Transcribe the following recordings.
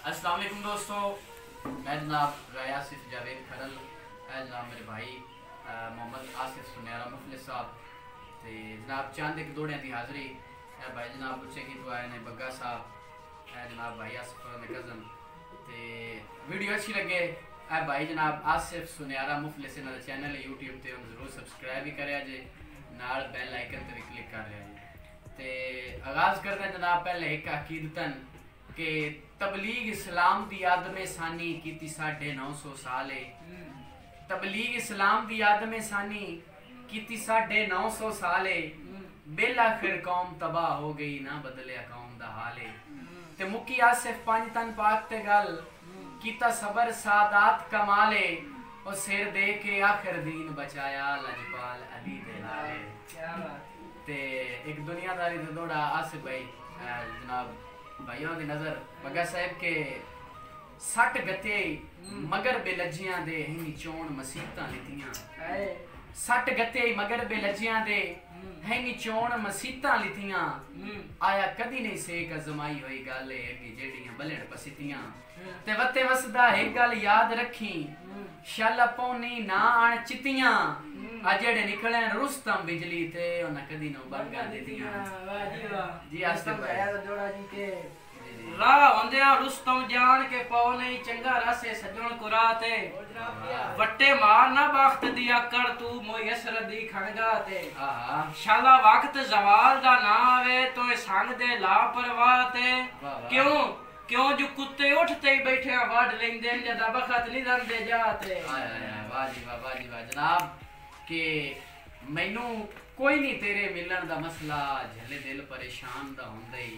अस्सलाम वालेकुम दोस्तों, मैं जनाब आसिफ जावेद खरल, जनाब मेरे भाई मोहम्मद आसिफ सुनैरा मुफलिस साहब ते जनाब चंद एक दोड़ियां की हाज़री है भाई जनाब उच्चे की दुआएं ने बग्गा साहब है जनाब भाई आसिफ ने कज़न ते वीडियो अच्छी लगे है भाई जनाब आसिफ सुनैरा मुफलिस इन्हां दा चैनल यूट्यूब ते जरूर सब्सक्राइब भी करें जे नाल बेल आइकन ते भी क्लिक कर लिया जे ते आगाज़ करते हैं जनाब पहले एक अकीदतन के तबलीग इस्लाम दी आदम सानी की 950 साल है। तबलीग इस्लाम दी आदम सानी की 950 साल है। बेलाखिर कौम तबाह हो गई ना बदलिया कौम दा हाल है। ते मुकी आसिफ पंज तन पाक ते गल कीता सबर सादात कमाले और सिर दे के आखिर दीन बचाया लजपाल अली दे लाले। ते एक दुनियादारी ते दौड़ा आसिफ भाई जनाब भाइयों की नजर बग्गा साहब के 60 गते मगर बेलजियां दे हिनी चोण मसीबतां लितियां 60 गते मगर बेलजियां दे हिनी चोण मसीबतां लितियां आया कदी नहीं सेक अजमाई होई गल अगी जेड़ियां बलण पसीतियां ते वते वसदा एक गल याद रखी शाला पौनी ना आण चितियां आ जेड़े निकले रुस्तम बिजली ते उन्हां कदी नो बंगा देतियां। वाह जी वाह जी आसिफ भाई जोड़ा जी के राह होंदिया रुस्तम जान के पाओ नहीं चंगा रसे सजण कुराते वट्टे मार ना बख्त दिया कर तू मोई असर दी खणगा ते शाला वक्त जवाल दा ना आवे तो संग दे लापरवाह ते क्यों जो कुत्ते उठते ही बैठे वड लेंदे जदा बखत नहीं रंदे जाते। वाह जी वाह जनाब के मैनू कोई नहीं तेरे मिलन दा मसला झले दिल परेशान दा हुंदा ही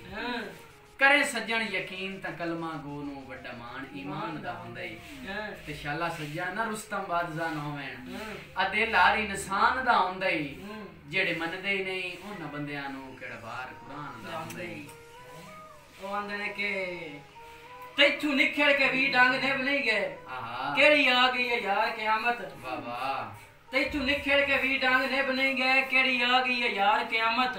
करे सज्जन यकीन ता कलमा गो नु वड्डा मान ईमान दा हुंदा ही ते शाला सज्जा ना रुस्तम बादशाह न होवेन आ दिल हर इंसान दा हुंदा ही जेड़े मनदे ही नहीं उन्हां बंदियां नु केड़ा बाहर कुरान दा हुंदा ही ओ आंदे के तैथू निखड़ के भी डांग ने नहीं गए केड़ी आ गई है यार क़यामत। वाह वाह तैथू निखड़ के भी डांग ने नहीं गए केड़ी आ गई है यार क़यामत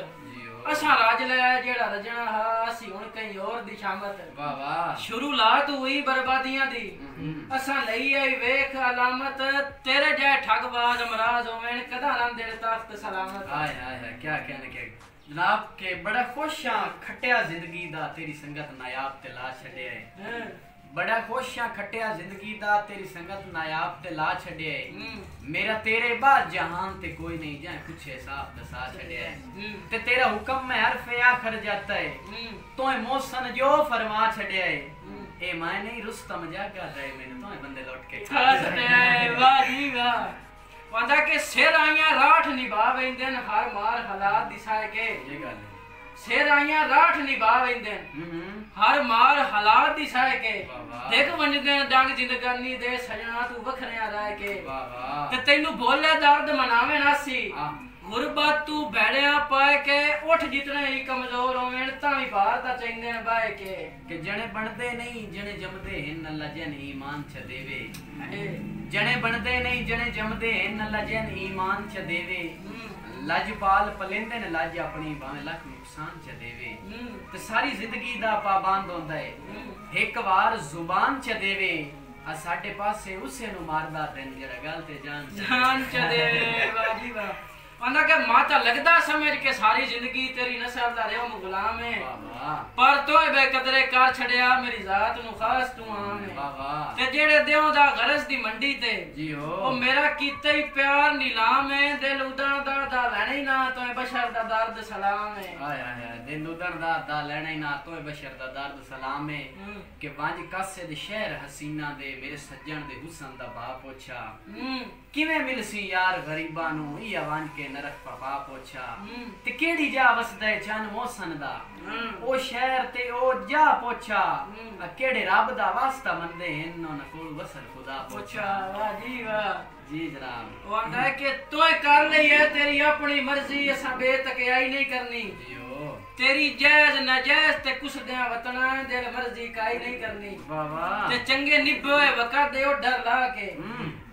असा राज ले जेड़ा रजना हा असी हुन कहीं और दी शामत। वाह वाह शुरू ला तू हुई बर्बादियां दी असा लई आई वेख अलामत तेरे जय ठगबाज अमराज होवेन कदा ना दे तख्त सलामत। हाय हाय हाय क्या कहने के जनाब के बड़ा खुश हां खटिया जिंदगी दा तेरी संगत नायाब ते ला छड़े है बड़ा खुश हां खटिया जिंदगी दा तेरी संगत नायाब ते ला छड़े मेरा तेरे बाद जहान ते कोई नहीं जाए कुछ हिसाब दसा छड़े ते तेरा हुक्म में हरफ आखर जाता है तोए मोहसन जो फरमा छड़े ए मैं नहीं रुस्तम जागा रहे मैंने तोए बंदे लौट के खा छड़े। वाह जी वाह वंदा के सिर आईया राठ निभा वेंदन हर मार हालात दिसाए के ये गल सिर आईया राठ निभा वेंदन हर मार हालात दिसाए के देख वंजदे डंग जिंदगानी दे सजना तू वखरिया राय के ते तैनू बोले दर्द मनावे नासी गुरबत तू बैड़िया पाए के उठ जितने ही कमजोर होवेन तावी बाहर दा चैंदे बाए के जने बनदे नहीं जने जमदे हिन लजन ईमान छ देवे जने बनदे नहीं जने जमदे हिन लजन ईमान छ देवे लजपाल पलेंदे ने लज अपनी भावे लख नुकसान छ देवे ते सारी जिंदगी दा पाबंद होंदा है एक बार जुबान छ देवे आ साडे पासे उसे नु मारदा दिन जरा गल ते जान छ देवे। वाह जी वाह वंदा के माता लगदा समझ के सारी जिंदगी तेरी नस्ल दा रेव गुलाम है पर तोय बेकदरे कर छड़या मेरी जात नु खास तू आम है ते जेड़े देव दा गरज दी मंडी ते जी हो ओ मेरा कीते ही प्यार नीलाम है दिल उदण दा लेना ही ना तोय बशर दा दर्द सलाम है। हाय हाय दिल उदण दा लेना ही ना तोय बशर दा दर्द सलाम है के वांज कासे दे शहर हसीना दे मेरे सज्जन दे हुसन दा बा पोछा किवें मिलसी यार गरीबां नु ई वांज के नरक पापा पोछा ते केड़ी जा वसदे चन मोहसन दा ओ शहर ते ओ जा पोछा केड़े रब दा वास्ता मंदे हिन न कोल वसल खुदा पोछा। वाह जी वाह जी जनाब ओ आंदा है के तोय कर लई है तेरी अपनी मर्जी असा बेतकयाई नहीं करनी तेरी जायज नाजायज ते कुछ दे वतना दिल मर्जी काई नहीं करनी। वाह वाह ते चंगे निभे वका दे ओ डर ला के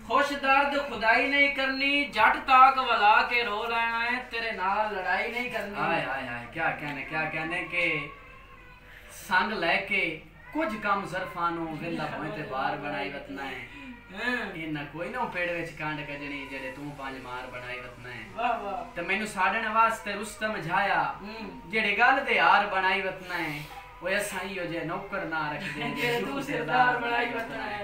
खुश दर्द खुदाई नहीं करनी जट ताक वला के रो लेना है तेरे नाल लड़ाई नहीं करनी। हाय हाय हाय क्या कहने के संग लेके कुछ काम सरफानो वेला पहुंचे बार बनाई वतना है इन्ना कोई ना पेड़ विच कांड कजनी जेड़े तू पांच मार बनाई वतना है वाह वाह ते मैनू साड़न वास्ते रुस्तम झाया जेड़े गल दे हार बनाई वतना है ओ ऐसा ही हो जे नौकर ना रख दे जेड़े तू सरदार बनाई वतना है।